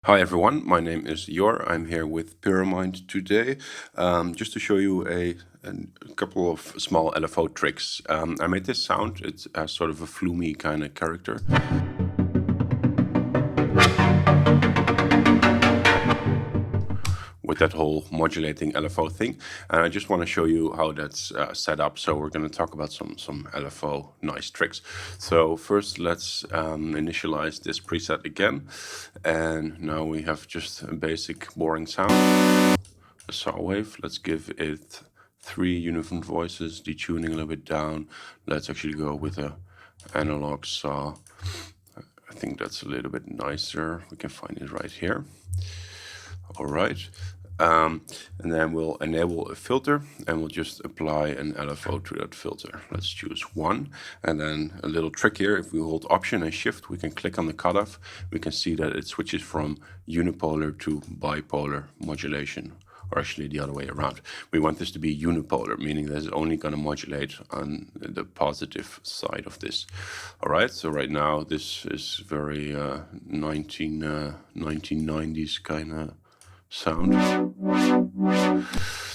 Hi everyone, my name is Jor. I'm here with Pyramind today, just to show you a couple of small LFO tricks. I made this sound. It has sort of a floomy kind of character. With that whole modulating LFO thing, and I just want to show you how that's set up. So we're going to talk about some LFO nice tricks. So first, let's initialize this preset again, and now we have just a basic boring sound, a saw wave. Let's give it 3 uniform voices, detuning a little bit down. Let's actually go with a analog saw. I think that's a little bit nicer. We can find it right here. All right. And then we'll enable a filter and we'll just apply an LFO to that filter. Let's choose 1. And then a little trick here, if we hold Option and Shift, we can click on the cutoff. We can see that it switches from unipolar to bipolar modulation, or actually the other way around. We want this to be unipolar, meaning that it's only going to modulate on the positive side of this. All right, so right now this is very 1990s kind of sound.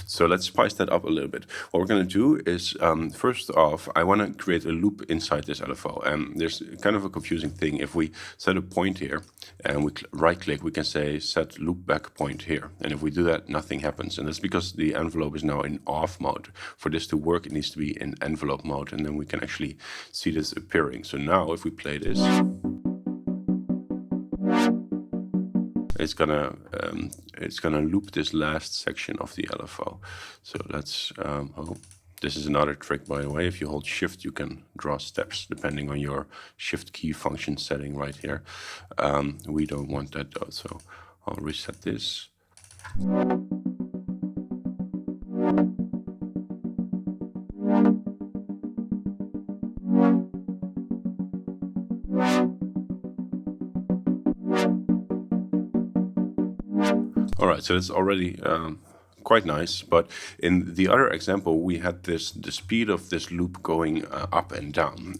So let's spice that up a little bit. What we're going to do is, first off, I want to create a loop inside this LFO. And there's kind of a confusing thing. If we set a point here and we right-click, we can say set loop back point here. And if we do that, nothing happens. And that's because the envelope is now in off mode. For this to work, it needs to be in envelope mode. And then we can actually see this appearing. So now if we play this, it's gonna loop this last section of the LFO. So let's this is another trick, by the way. If you hold Shift, you can draw steps depending on your Shift key function setting right here. We don't want that though, so I'll reset this. All right, so it's already quite nice, but in the other example, we had the speed of this loop going up and down.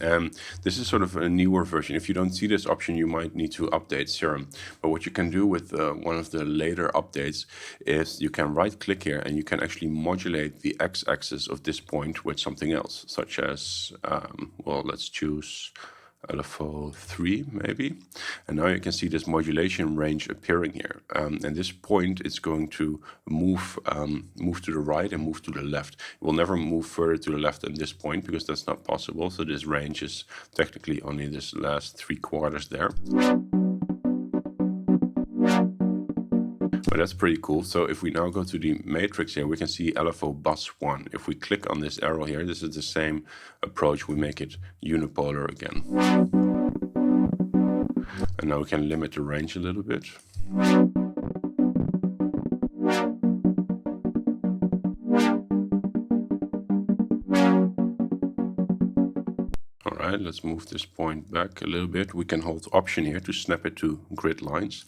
This is sort of a newer version. If you don't see this option, you might need to update Serum. But what you can do with one of the later updates is you can right-click here and you can actually modulate the x-axis of this point with something else, such as, well, let's choose LFO 3 maybe, and now you can see this modulation range appearing here, and this point is going to move to the right and move to the left. It will never move further to the left than this point because that's not possible, so this range is technically only this last 3/4 there. But that's pretty cool. So if we now go to the matrix here, we can see LFO bus 1. If we click on this arrow here, this is the same approach. We make it unipolar again. And now we can limit the range a little bit. All right, let's move this point back a little bit. We can hold Option here to snap it to grid lines.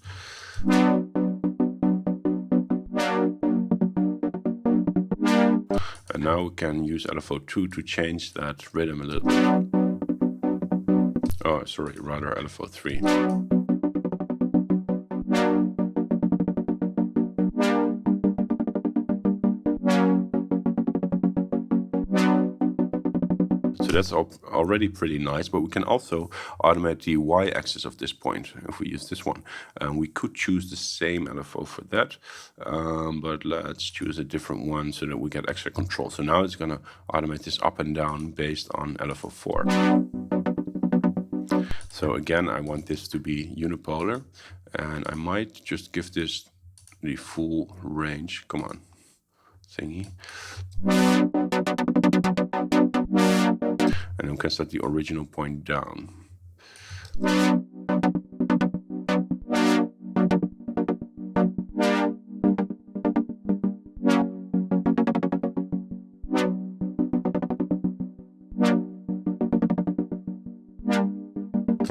And now we can use LFO 2 to change that rhythm a little bit. Oh, sorry, rather LFO 3. So that's already pretty nice, but we can also automate the y-axis of this point if we use this one. We could choose the same LFO for that, but let's choose a different one so that we get extra control. So now it's going to automate this up and down based on LFO 4. So again, I want this to be unipolar, and I might just give this the full range. Come on, thingy. And then we can set the original point down.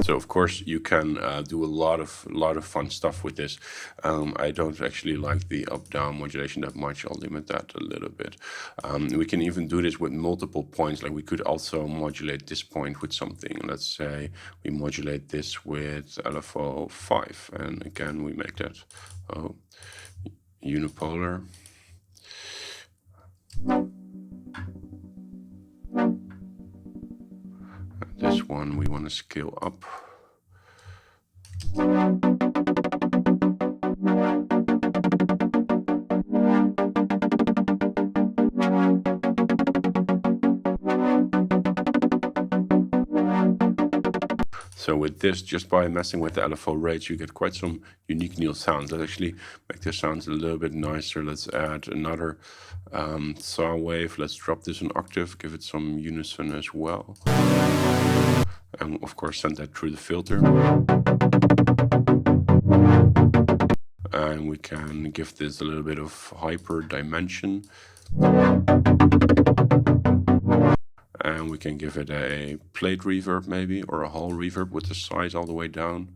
So of course you can do a lot of fun stuff with this. I don't actually like the up-down modulation that much. I'll limit that a little bit. We can even do this with multiple points. Like we could also modulate this point with something. Let's say we modulate this with LFO 5, and again we make that unipolar. This one we want to scale up. So with this, just by messing with the LFO rates, you get quite some unique new sounds. Let's actually make the sounds a little bit nicer. Let's add another saw wave. Let's drop this an octave, give it some unison as well. And of course send that through the filter. And we can give this a little bit of hyper dimension. And we can give it a plate reverb maybe, or a hall reverb with the size all the way down.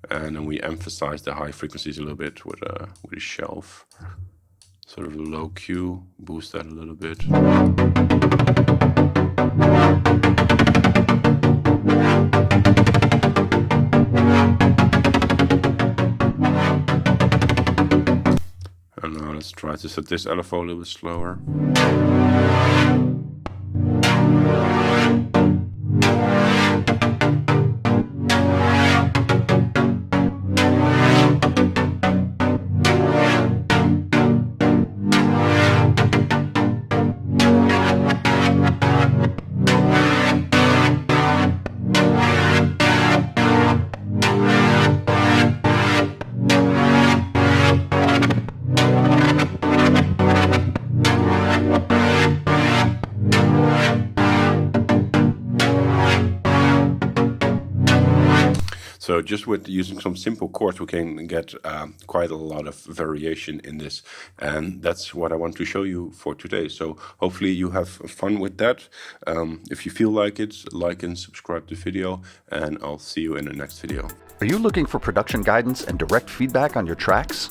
And then we emphasize the high frequencies a little bit with a shelf. Sort of a low Q, boost that a little bit. And now let's try to set this LFO a little bit slower. So just with using some simple chords, we can get quite a lot of variation in this. And that's what I want to show you for today. So hopefully you have fun with that. If you feel like it, like and subscribe to the video, and I'll see you in the next video. Are you looking for production guidance and direct feedback on your tracks?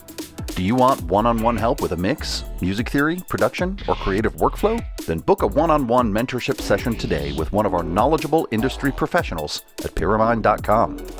Do you want one-on-one help with a mix, music theory, production, or creative workflow? Then book a one-on-one mentorship session today with one of our knowledgeable industry professionals at Pyramind.com.